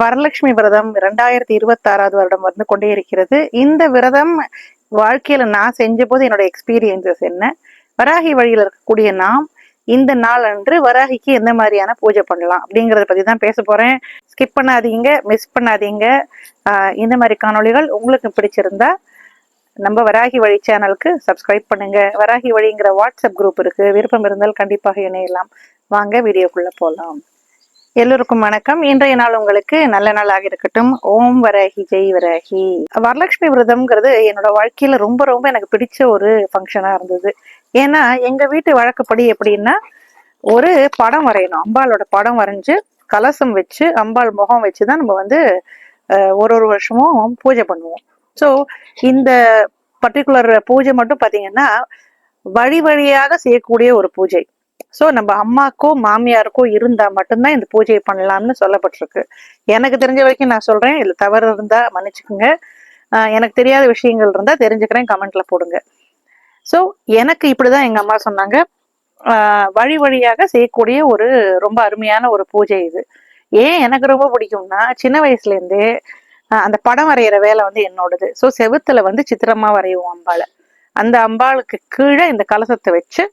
வரலட்சுமி விரதம் 2026வது வருடம் வந்து கொண்டே இருக்கிறது. இந்த விரதம் வாழ்க்கையில நான் செஞ்ச போது என்னோட எக்ஸ்பீரியன்சஸ் என்ன, வராகி வழியில இருக்கக்கூடிய நாம் இந்த நாள் அன்று வராகிக்கு எந்த மாதிரியான பூஜை பண்ணலாம் அப்படிங்கறத பத்தி தான் பேச போறேன். ஸ்கிப் பண்ணாதீங்க, மிஸ் பண்ணாதீங்க. இந்த மாதிரி காணொளிகள் உங்களுக்கு பிடிச்சிருந்தா நம்ம வராகி வழி சேனலுக்கு சப்ஸ்கிரைப் பண்ணுங்க. வராகி வழிங்கிற வாட்ஸ்அப் குரூப் இருக்கு, விருப்பம் இருந்தால் கண்டிப்பாக இணையலாம். வாங்க வீடியோக்குள்ள போலாம். எல்லோருக்கும் வணக்கம். இன்றைய நாள் உங்களுக்கு நல்ல நாளாக இருக்கட்டும். ஓம் வராகி ஜெய் வராகி. வரலட்சுமி விரதம்ங்கிறது என்னோட வாழ்க்கையில ரொம்ப ரொம்ப எனக்கு பிடிச்ச ஒரு ஃபங்க்ஷனா இருந்தது. ஏன்னா எங்க வீட்டு வழக்கப்படி எப்படின்னா, ஒரு படம் வரையணும், அம்பாளோட படம் வரைஞ்சு கலசம் வச்சு அம்பாள் முகம் வச்சுதான் நம்ம வந்து ஒரு வருஷமும் பூஜை பண்ணுவோம். ஸோ இந்த பர்டிகுலர் பூஜை மட்டும் பாத்தீங்கன்னா வழி வழியாக செய்யக்கூடிய ஒரு பூஜை. ஸோ நம்ம அம்மாக்கோ மாமியாருக்கோ இருந்தா மட்டும்தான் இந்த பூஜையை பண்ணலாம்னு சொல்லப்பட்டிருக்கு. எனக்கு தெரிஞ்ச வரைக்கும் நான் சொல்றேன், இதுல தவறு இருந்தா மன்னிச்சுக்குங்க. எனக்கு தெரியாத விஷயங்கள் இருந்தா தெரிஞ்சுக்கிறேன், கமெண்ட்ல போடுங்க. ஸோ எனக்கு இப்படிதான் எங்க அம்மா சொன்னாங்க. வழி வழியாக செய்யக்கூடிய ஒரு ரொம்ப அருமையான ஒரு பூஜை இது. ஏன் எனக்கு ரொம்ப பிடிக்கும்னா, சின்ன வயசுல இருந்தே அந்த படம் வரைகிற வேலை வந்து என்னோடது. ஸோ செவுத்துல வந்து சித்திரமா வரையுவோம் அம்பாளை. அந்த அம்பாளுக்கு கீழே இந்த கலசத்தை வச்சு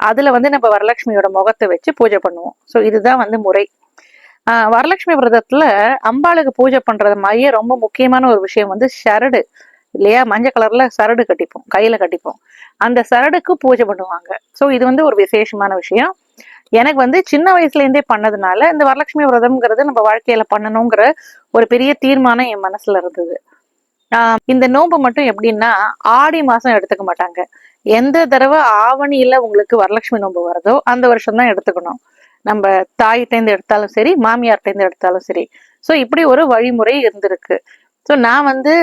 அதுல வந்து நம்ம வரலட்சுமியோட முகத்தை வச்சு பூஜை பண்ணுவோம். ஸோ இதுதான் வந்து முறை. வரலட்சுமி விரதத்துல அம்பாளுக்கு பூஜை பண்றது மாதிரியே ரொம்ப முக்கியமான ஒரு விஷயம் வந்து சரடு இல்லையா? மஞ்சள் கலர்ல சரடு கட்டிப்போம், கையில கட்டிப்போம். அந்த சரடுக்கு பூஜை பண்ணுவாங்க. ஸோ இது வந்து ஒரு விசேஷமான விஷயம். எனக்கு வந்து சின்ன வயசுல இருந்தே பண்ணதுனால இந்த வரலட்சுமி விரதம்ங்கிறது நம்ம வாழ்க்கையில பண்ணணுங்கிற ஒரு பெரிய தீர்மானம் என் மனசுல இருந்தது. இந்த நோன்பு மட்டும் எப்படின்னா, ஆடி மாசம் எடுத்துக்க மாட்டாங்க. எந்த தடவை ஆவணியில உங்களுக்கு வரலட்சுமி நோன்பு வருதோ அந்த வருஷம் தான் எடுத்துக்கணும். நம்ம தாயிட்டேந்து எடுத்தாலும் சரி, மாமியார்ட்டேந்து எடுத்தாலும் சரி. ஸோ இப்படி ஒரு வழிமுறை இருந்திருக்கு. ஸோ நான் வந்து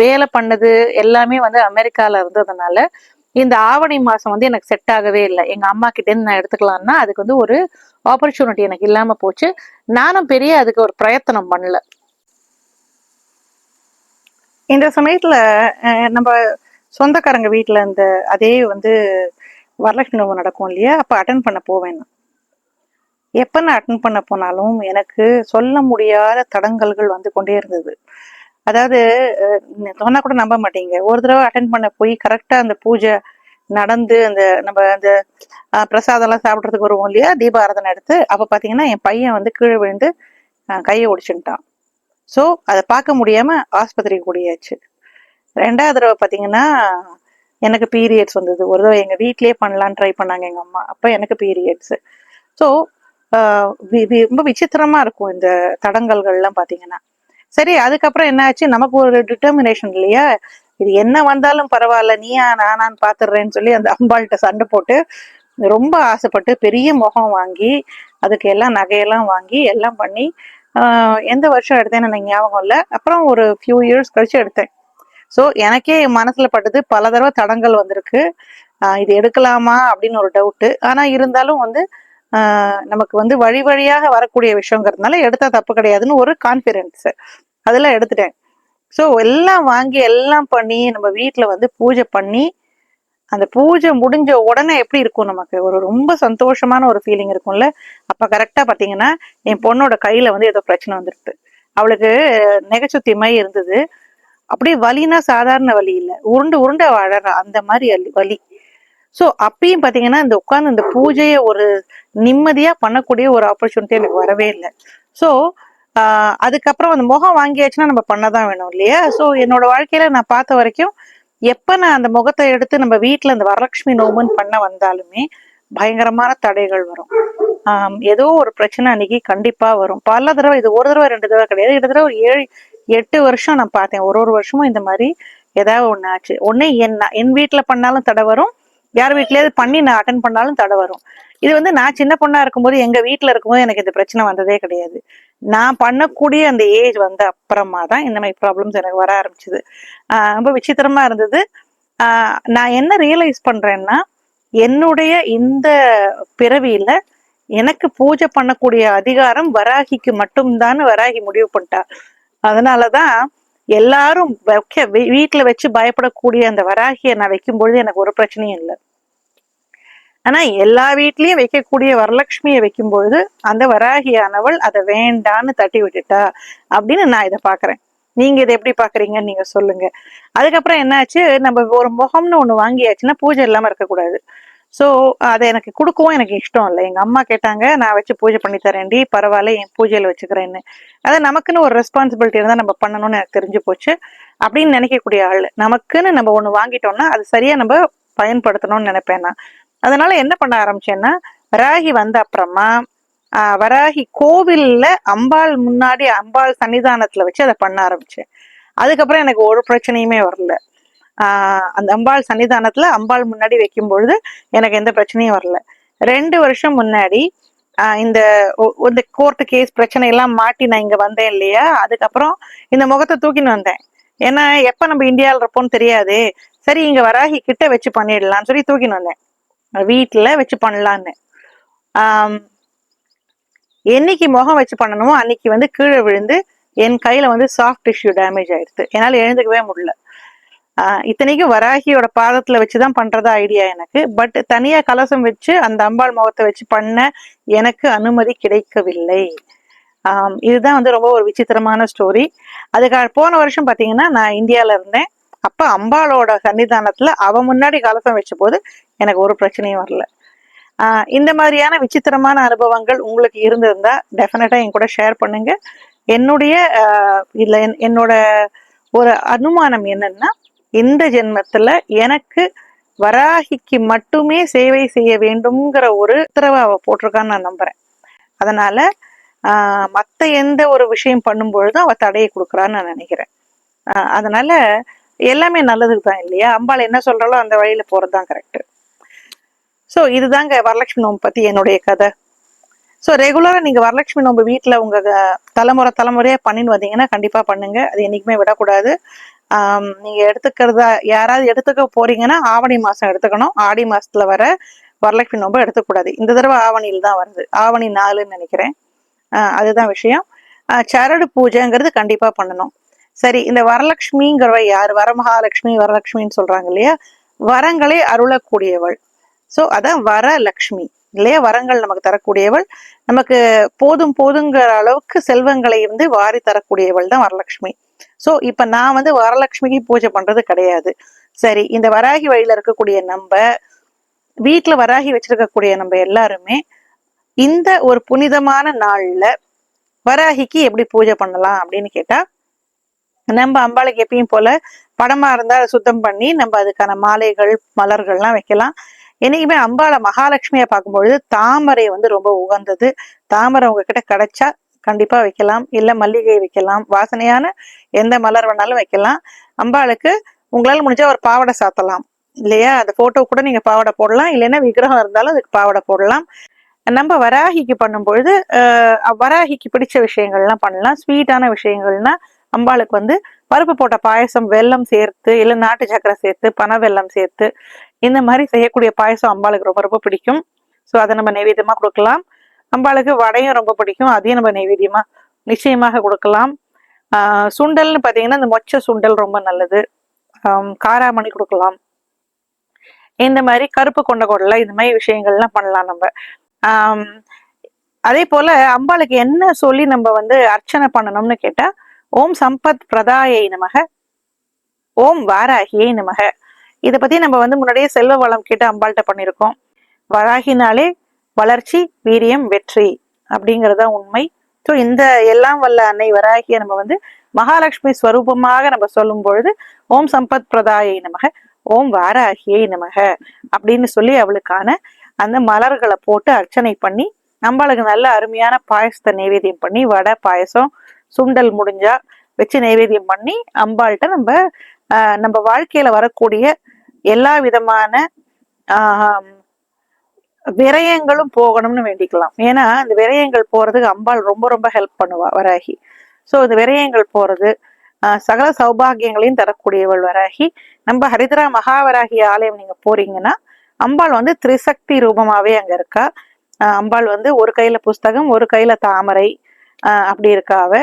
வேலை பண்ணது எல்லாமே வந்து அமெரிக்கால இருந்ததுனால இந்த ஆவணி மாசம் வந்து எனக்கு செட் ஆகவே இல்லை. எங்க அம்மா கிட்ட இருந்து நான் எடுத்துக்கலாம்னா அதுக்கு வந்து ஒரு ஆப்பர்ச்சுனிட்டி எனக்கு இல்லாம போச்சு. நானும் பெரிய அதுக்கு ஒரு பிரயத்தனம் பண்ணல. இந்த சமயத்துல நம்ம சொந்தக்காரங்க வீட்டுல இந்த அதே வந்து வரலட்சுமி நோம்பு நடக்கும் இல்லையா, அப்ப அட்டன் பண்ண போவேன். எப்ப நான் அட்டன் பண்ண போனாலும் எனக்கு சொல்ல முடியாத தடங்கல்கள் வந்து கொண்டே இருந்தது. அதாவது சொன்னா கூட நம்ப மாட்டீங்க, ஒரு தடவை அட்டன் பண்ண போய் கரெக்டா அந்த பூஜை நடந்து அந்த நம்ம அந்த பிரசாதம் எல்லாம் சாப்பிட்றதுக்கு வருவோம் இல்லையா, தீபாராதனை எடுத்து, அப்ப பாத்தீங்கன்னா என் பையன் வந்து கீழே விழுந்து கையை ஒடிச்சுட்டான். ஸோ அதை பார்க்க முடியாம ஆஸ்பத்திரிக்கு கூடியாச்சு. ரெண்டாவது தடவை பாத்தீங்கன்னா எனக்கு பீரியட்ஸ் வந்தது. ஒரு தடவை எங்க வீட்லயே பண்ணலான்னு ட்ரை பண்ணாங்க எங்க அம்மா, அப்ப எனக்கு பீரியட்ஸ். ஸோ ரொம்ப விசித்திரமா இருக்கும் இந்த தடங்கல்கள்லாம் பாத்தீங்கன்னா. சரி, அதுக்கப்புறம் என்ன ஆச்சு, நமக்கு ஒரு டிட்டர்மினேஷன் இல்லையா, இது என்ன வந்தாலும் பரவாயில்ல, நீயா நானான்னு பாத்துடுறேன்னு சொல்லி அந்த அம்பாள்கிட்ட சண்டை போட்டு ரொம்ப ஆசைப்பட்டு பெரிய முகம் வாங்கி அதுக்கு எல்லாம் நகையெல்லாம் வாங்கி எல்லாம் பண்ணி எந்த வருஷம் எடுத்தேன்னு எனக்கு ஞாபகம் இல்லை. அப்புறம் ஒரு ஃபியூ இயர்ஸ் கழிச்சு எடுத்தேன். ஸோ எனக்கே என் மனசுல பட்டது, பல தடவை தடங்கள் வந்திருக்கு. இது எடுக்கலாமா அப்படின்னு ஒரு டவுட்டு. ஆனா இருந்தாலும் வந்து நமக்கு வந்து வழி வழியாக வரக்கூடிய விஷயங்கிறதுனால எடுத்தா தப்பு கிடையாதுன்னு ஒரு கான்பிடன்ஸ், அதெல்லாம் எடுத்துட்டேன். ஸோ எல்லாம் வாங்கி எல்லாம் பண்ணி நம்ம வீட்டுல வந்து பூஜை பண்ணி, அந்த பூஜை முடிஞ்ச உடனே எப்படி இருக்கும், நமக்கு ஒரு ரொம்ப சந்தோஷமான ஒரு ஃபீலிங் இருக்கும்ல. அப்ப கரெக்டா பாத்தீங்கன்னா என் பொண்ணோட கையில வந்து ஏதோ பிரச்சனை வந்துருக்கு. அவளுக்கு நெகச்சுத்தி மாதிரி இருந்தது. அப்படியே வலினா சாதாரண வலி இல்லை, உருண்டு உருண்டு அழறா, அந்த மாதிரி வலி. ஸோ அப்பயும் பாத்தீங்கன்னா இந்த உட்கார்ந்து இந்த பூஜையை ஒரு நிம்மதியா பண்ணக்கூடிய ஒரு ஆப்பர்ச்சுனிட்டி எனக்கு வரவே இல்லை. ஸோ அதுக்கப்புறம் அந்த முகம் வாங்கியாச்சுன்னா நம்ம பண்ணதான் வேணும் இல்லையா. ஸோ என்னோட வாழ்க்கையில நான் பார்த்த வரைக்கும் எப்ப நான் அந்த முகத்தை எடுத்து நம்ம வீட்டுல இந்த வரலட்சுமி நோம்புன்னு பண்ண வந்தாலுமே பயங்கரமான தடைகள் வரும். ஏதோ ஒரு பிரச்சனை அன்னைக்கு கண்டிப்பா வரும். பல தடவை, இது ஒரு தடவை ரெண்டு தடவை கிடையாது, கிட்டத்தட்ட ஒரு 7-8 வருஷம் நான் பார்த்தேன். ஒரு வருஷமும் இந்த மாதிரி ஏதாவது ஒண்ணு ஆச்சு. ஒண்ணு என் வீட்டுல பண்ணாலும் தடை வரும், யார் வீட்லயாவது பண்ணி நான் அட்டன் பண்ணாலும் தடை வரும். இது வந்து நான் சின்ன பொண்ணா இருக்கும்போது எங்க வீட்டுல இருக்கும்போது எனக்கு இந்த பிரச்சனை வந்ததே கிடையாது. நான் பண்ணக்கூடிய அந்த ஏஜ் வந்த அப்புறமா தான் இந்த மாதிரி ப்ராப்ளம்ஸ் எனக்கு வர ஆரம்பிச்சுது. ரொம்ப விசித்திரமா இருந்தது. நான் என்ன ரியலைஸ் பண்றேன்னா, என்னுடைய இந்த பிறவியில எனக்கு பூஜை பண்ணக்கூடிய அதிகாரம் வராகிக்கு மட்டும்தான் வராகி முடிவு பண்ணிட்டா. அதனாலதான் எல்லாரும் வீட்டுல வச்சு பயப்படக்கூடிய அந்த வராகியை நான் வைக்கும் பொழுது எனக்கு ஒரு பிரச்சனையும் இல்லை. ஆனா எல்லா வீட்லயும் வைக்கக்கூடிய வரலட்சுமியை வைக்கும் பொழுது அந்த வராகியானவள் அதை வேண்டான்னு தட்டி விட்டுட்டா அப்படின்னு நான் இதை பாக்குறேன். நீங்க இதை எப்படி பாக்குறீங்கன்னு நீங்க சொல்லுங்க. அதுக்கப்புறம் என்னாச்சு, நம்ம ஒரு முகம்னு ஒண்ணு வாங்கியாச்சுன்னா பூஜை இல்லாம இருக்கக்கூடாது. சோ அதை எனக்கு கொடுக்கவும் எனக்கு இஷ்டம் இல்லை. எங்க அம்மா கேட்டாங்க, நான் வச்சு பூஜை பண்ணி தரேன்டி, பரவாயில்ல என் பூஜையில வச்சுக்கிறேன்னு. அதை நமக்குன்னு ஒரு ரெஸ்பான்சிபிலிட்டி இருந்தா நம்ம பண்ணணும்னு எனக்கு தெரிஞ்சு போச்சு. அப்படின்னு நினைக்கக்கூடிய ஆள், நமக்குன்னு நம்ம ஒண்ணு வாங்கிட்டோம்னா அது சரியா நம்ம பயன்படுத்தணும்னு நினைப்பேன் நான். அதனால என்ன பண்ண ஆரம்பிச்சேன்னா, வராகி வந்த அப்புறமா வராகி கோவில்ல அம்பாள் முன்னாடி அம்பாள் சன்னிதானத்துல வச்சு அதை பண்ண ஆரம்பிச்சேன். அதுக்கப்புறம் எனக்கு ஒரு பிரச்சனையுமே வரல. அந்த அம்பாள் சன்னிதானத்துல அம்பாள் முன்னாடி வைக்கும் பொழுது எனக்கு எந்த பிரச்சனையும் வரல. 2 வருஷம் முன்னாடி இந்த கோர்ட்டு கேஸ் பிரச்சனை எல்லாம் மாட்டி நான் இங்க வந்தேன் இல்லையா, அதுக்கப்புறம் இந்த முகத்தை தூக்கின்னு வந்தேன். ஏன்னா எப்ப நம்ம இந்தியாவில் இருப்போம்னு தெரியாது, சரி இங்க வராகி கிட்ட வச்சு பண்ணிடலாம்னு சொல்லி தூக்கின்னு வந்தேன், வீட்டுல வச்சு பண்ணலான்னு. என்னைக்கு முகம் வச்சு பண்ணணுமோ அன்னைக்கு வந்து கீழே விழுந்து என் கையில வந்து சாஃப்ட் டிஷ்யூ டேமேஜ் ஆயிடுது. என்னால எழுந்துக்கவே முடியல. இத்தனைக்கும் வராகியோட பாதத்துல வச்சுதான் பண்றதா ஐடியா எனக்கு. பட் தனியா கலசம் வச்சு அந்த அம்பாள் முகத்தை வச்சு பண்ண எனக்கு அனுமதி கிடைக்கவில்லை. இதுதான் வந்து ரொம்ப ஒரு விசித்திரமான ஸ்டோரி. அதுக்காக போன வருஷம் பாத்தீங்கன்னா நான் இந்தியால இருந்தேன். அப்ப அம்பாளோட சன்னிதானத்துல அவ முன்னாடி கலசம் வச்ச போது எனக்கு ஒரு பிரச்சனையும் வரல. இந்த மாதிரியான விசித்திரமான அனுபவங்கள் உங்களுக்கு இருந்திருந்தா டெஃபினட்டா என் கூட ஷேர் பண்ணுங்க. என்னுடைய இதுல என்னோட ஒரு அனுமானம் என்னன்னா, இந்த ஜென்மத்துல எனக்கு வராகிக்கு மட்டுமே சேவை செய்ய வேண்டும்ங்கிற ஒரு உத்தரவை அவ போட்டிருக்கான்னு நான் நம்புறேன். அதனால மத்த எந்த ஒரு விஷயம் பண்ணும் பொழுதும் அவ தடையை கொடுக்குறான்னு நான் நினைக்கிறேன். அதனால எல்லாமே நல்லதுக்கு தான் இல்லையா, அம்பாள் என்ன சொல்றாளோ அந்த வழியில போறதுதான் கரெக்ட். ஸோ இதுதாங்க வரலட்சுமி நோம்பு பத்தி என்னுடைய கதை. ஸோ ரெகுலரா நீங்க வரலட்சுமி நோம்பு வீட்டுல உங்க தலைமுறையா பண்ணின்னு வந்தீங்கன்னா கண்டிப்பா பண்ணுங்க. அது என்னைக்குமே விடக்கூடாது. நீங்க எடுத்துக்கிறதா யாராவது எடுத்துக்க போறீங்கன்னா ஆவணி மாசம் எடுத்துக்கணும். ஆடி மாசத்துல வர வரலட்சுமி நோம்பு எடுத்துக்கூடாது. இந்த தடவை ஆவணியில் தான் வருது, ஆவணி 4ன்னு நினைக்கிறேன். அதுதான் விஷயம். சரடு பூஜைங்கிறது கண்டிப்பா பண்ணணும். சரி, இந்த வரலட்சுமிங்கிறவ யாரு? வரமகாலட்சுமி வரலட்சுமின்னு சொல்றாங்க இல்லையா, வரங்களை அருளக்கூடியவள். சோ அதான் வரலட்சுமி இல்லையா, வரங்கள் நமக்கு தரக்கூடியவள், நமக்கு போதும் போதுங்கிற அளவுக்கு செல்வங்களை வந்து வாரி தரக்கூடியவள் தான் வரலட்சுமி. சோ இப்ப நான் வந்து வரலட்சுமிக்கு பூஜை பண்றது கிடையாது. சரி, இந்த வராகி வழியில இருக்கக்கூடிய நம்ம வீட்டுல வராகி வச்சிருக்கக்கூடிய நம்ம எல்லாருமே இந்த ஒரு புனிதமான நாள்ல வராகிக்கு எப்படி பூஜை பண்ணலாம் அப்படின்னு கேட்டா, நம்ம அம்பாளுக்கு எப்பயும் போல படமா இருந்தா சுத்தம் பண்ணி நம்ம அதுக்கான மாலைகள் மலர்கள்லாம் வைக்கலாம். என்னைக்குமே அம்பாளை மகாலட்சுமியை பார்க்கும்பொழுது தாமரை வந்து ரொம்ப உகந்தது. தாமரை உங்ககிட்ட கிடைச்சா கண்டிப்பா வைக்கலாம், இல்ல மல்லிகை வைக்கலாம், வாசனையான எந்த மலர் வேணாலும் வைக்கலாம். அம்பாளுக்கு உங்களால முடிஞ்சா ஒரு பாவாடை சாத்தலாம் இல்லையா, அந்த போட்டோ கூட நீங்க பாவாடை போடலாம், இல்லைன்னா விக்கிரகம் இருந்தாலும் அதுக்கு பாவாடை போடலாம். நம்ம வராகிக்கு பண்ணும்பொழுது வராகிக்கு பிடிச்ச விஷயங்கள்லாம் பண்ணலாம். ஸ்வீட்டான விஷயங்கள்னா அம்பாளுக்கு வந்து பருப்பு போட்ட பாயசம், வெல்லம் சேர்த்து, இல்லை நாட்டு சக்கரை சேர்த்து, பனை வெல்லம் சேர்த்து, இந்த மாதிரி செய்யக்கூடிய பாயசம் அம்பாளுக்கு ரொம்ப ரொம்ப பிடிக்கும். ஸோ அதை நம்ம நைவேத்தியமா கொடுக்கலாம். அம்பாளுக்கு வடையும் ரொம்ப பிடிக்கும், அதையும் நம்ம நைவேத்தியமா நிச்சயமாக கொடுக்கலாம். சுண்டல்னு பார்த்தீங்கன்னா இந்த மொச்ச சுண்டல் ரொம்ப நல்லது. காராமணி கொடுக்கலாம். இந்த மாதிரி கருப்பு கொண்ட குடலை, இந்த மாதிரி விஷயங்கள்லாம் பண்ணலாம் நம்ம. அதே போல அம்பாளுக்கு என்ன சொல்லி நம்ம வந்து அர்ச்சனை பண்ணணும்னு கேட்டா, ஓம் சம்பத் பிரதாயை நமக, ஓம் வாராகியை நமக. இதை பத்தி நம்ம வந்து முன்னாடியே செல்வ வளம் கேட்டு அம்பாள்கிட்ட பண்ணியிருக்கோம். வராகினாலே வளர்ச்சி, வீரியம், வெற்றி அப்படிங்கிறதா உண்மை. ஸோ இந்த எல்லாம் வல்ல அன்னை வராகியை நம்ம வந்து மகாலட்சுமி ஸ்வரூபமாக நம்ம சொல்லும் பொழுது ஓம் சம்பத் பிரதாயை நமக, ஓம் வாராகியை நமக அப்படின்னு சொல்லி அவளுக்கான அந்த மலர்களை போட்டு அர்ச்சனை பண்ணி அம்பாளுக்கு நல்ல அருமையான பாயசத்தை நைவேத்தியம் பண்ணி, வடை பாயசம் சுண்டல் முடிஞ்சா வச்சு நைவேத்தியம் பண்ணி அம்பாள்கிட்ட நம்ம வாழ்க்கையில வரக்கூடிய எல்லா விதமான விரயங்களும் போகணும்னு வேண்டிக்கலாம். ஏன்னா இந்த விரயங்கள் போறதுக்கு அம்பாள் ரொம்ப ரொம்ப ஹெல்ப் பண்ணுவா வராகி. ஸோ இந்த விரயங்கள் போறது சகல சௌபாகியங்களையும் தரக்கூடியவள் வராகி. நம்ம ஹரித்ரா மகாவராகி ஆலயம் நீங்க போறீங்கன்னா அம்பாள் வந்து திரிசக்தி ரூபமாவே அங்க இருக்கா. அம்பாள் வந்து ஒரு கையில புஸ்தகம், ஒரு கையில தாமரை, அப்படி இருக்கா. அவ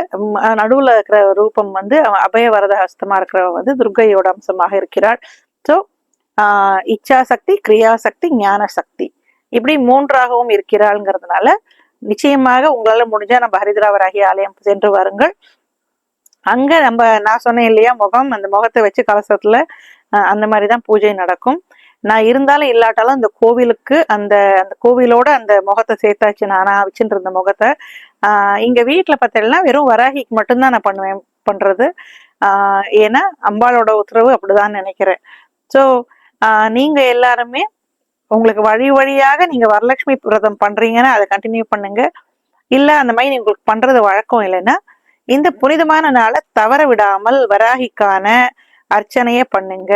நடுவுல இருக்கிற ரூபம் வந்து அபய வரத ஹஸ்தமா இருக்கிறவ வந்து துர்க்கையோட அம்சமாக இருக்கிறாள். ஸோ இச்சாசக்தி, கிரியாசக்தி, ஞான சக்தி இப்படி மூன்றாகவும் இருக்கிறாள்ங்கிறதுனால நிச்சயமாக உங்களால முடிஞ்சா நம்ம ஹரித்ராவராகி ஆலயம் சென்று வாருங்கள். அங்க நான் சொன்னேன் இல்லையா, அந்த முகத்தை வச்சு கலசத்துல அந்த மாதிரிதான் பூஜை நடக்கும். நான் இருந்தாலும் இல்லாட்டாலும் அந்த கோவிலுக்கு அந்த அந்த கோவிலோட அந்த முகத்தை சேர்த்தாச்சு. நானா வச்சுட்டு இருந்த முகத்தை இங்க வீட்டுல பார்த்தீங்கன்னா வெறும் வராகிக்கு மட்டும்தான் நான் பண்றது. ஏன்னா அம்பாளோட உத்தரவு அப்படிதான் நினைக்கிறேன். ஸோ நீங்க எல்லாருமே உங்களுக்கு வழியாக நீங்க வரலட்சுமி விரதம் பண்றீங்கன்னா அதை கண்டினியூ பண்ணுங்க. இல்ல அந்த மாதிரி உங்களுக்கு பண்றது வழக்கம் இல்லைன்னா இந்த புனிதமான நாளை தவற விடாமல் வராகிக்கான அர்ச்சனையே பண்ணுங்க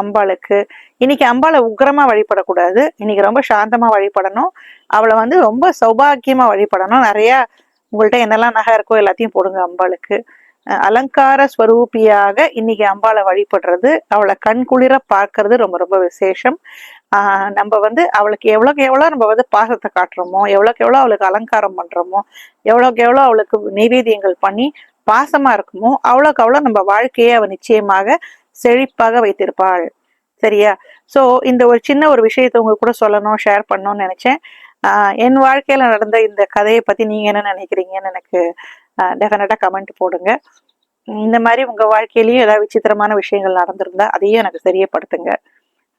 அம்பாளுக்கு. இன்னைக்கு அம்பாளை உக்கிரமா வழிபடக்கூடாது, இன்னைக்கு ரொம்ப சாந்தமா வழிபடணும். அவளை ரொம்ப சௌபாக்கியமா வழிபடணும். நிறைய உங்கள்கிட்ட என்னெல்லாம் நகை இருக்கோ எல்லாத்தையும் போடுங்க அம்பாளுக்கு. அலங்கார ஸ்வரூபியாக இன்னைக்கு அம்பாளை வழிபடுறது, அவளை கண்குளிர பார்க்கறது ரொம்ப ரொம்ப விசேஷம். நம்ம அவளுக்கு எவ்வளோக்கு எவ்வளோ நம்ம பாசத்தை காட்டுறோமோ, எவ்வளோக்கு எவ்வளோ அவளுக்கு அலங்காரம் பண்றோமோ, எவ்வளோக்கு எவ்வளோ அவளுக்கு நைவேத்தியங்கள் பண்ணி பாசமா இருக்குமோ அவ்வளோக்கு அவ்வளோ நம்ம வாழ்க்கையை அவ நிச்சயமாக செழிப்பாக வைத்திருப்பாள். சரியா? ஸோ இந்த ஒரு சின்ன ஒரு விஷயத்த உங்க கூட சொல்லணும், ஷேர் பண்ணணும்னு நினைச்சேன். என் வாழ்க்கையில நடந்த இந்த கதையை பத்தி நீங்க என்ன நினைக்கிறீங்கன்னு எனக்கு டெஃபினட்டா கமெண்ட் போடுங்க. இந்த மாதிரி உங்க வாழ்க்கையிலயும் ஏதாவது விசித்திரமான விஷயங்கள் நடந்திருந்தா அதையும் எனக்கு தெரியப்படுத்துங்க.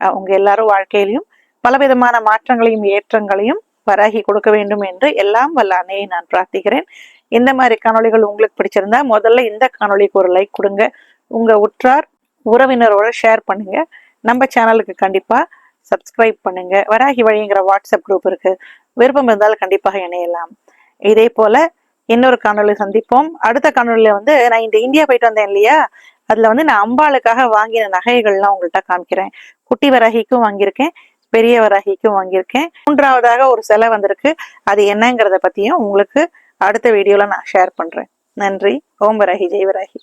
உங்க எல்லாரும் வாழ்க்கையிலையும் பலவிதமான மாற்றங்களையும் ஏற்றங்களையும் வராகி கொடுக்க வேண்டும் என்று எல்லாம் வல்ல அன்னையை நான் பிரார்த்திக்கிறேன். இந்த மாதிரி காணொளிகள் உங்களுக்கு பிடிச்சிருந்தா முதல்ல இந்த காணொளிக்கு ஒரு லைக் கொடுங்க. உங்க உற்றார் உறவினரோட ஷேர் பண்ணுங்க. நம்ம சேனலுக்கு கண்டிப்பா சப்ஸ்கிரைப் பண்ணுங்க. வராகி வழிங்கிற வாட்ஸ்அப் குரூப் இருக்கு, விருப்பம் இருந்தால் கண்டிப்பாக இணையலாம். இதே போல இன்னொரு காணொலி சந்திப்போம். அடுத்த காணொலியில நான் இந்த இந்தியா போயிட்டு வந்தேன் இல்லையா, அதுல நான் அம்பாளுக்காக வாங்கின நகைகள்லாம் உங்கள்கிட்ட காமிக்கிறேன். குட்டி வராகிக்கும் வாங்கியிருக்கேன், பெரிய வராகிக்கும் வாங்கியிருக்கேன். மூன்றாவதாக ஒரு சிலை வந்திருக்கு, அது என்னங்கிறத பத்தியும் உங்களுக்கு அடுத்த வீடியோல நான் ஷேர் பண்றேன். நன்றி. ஓம் வராகி, ஜெய் வராகி.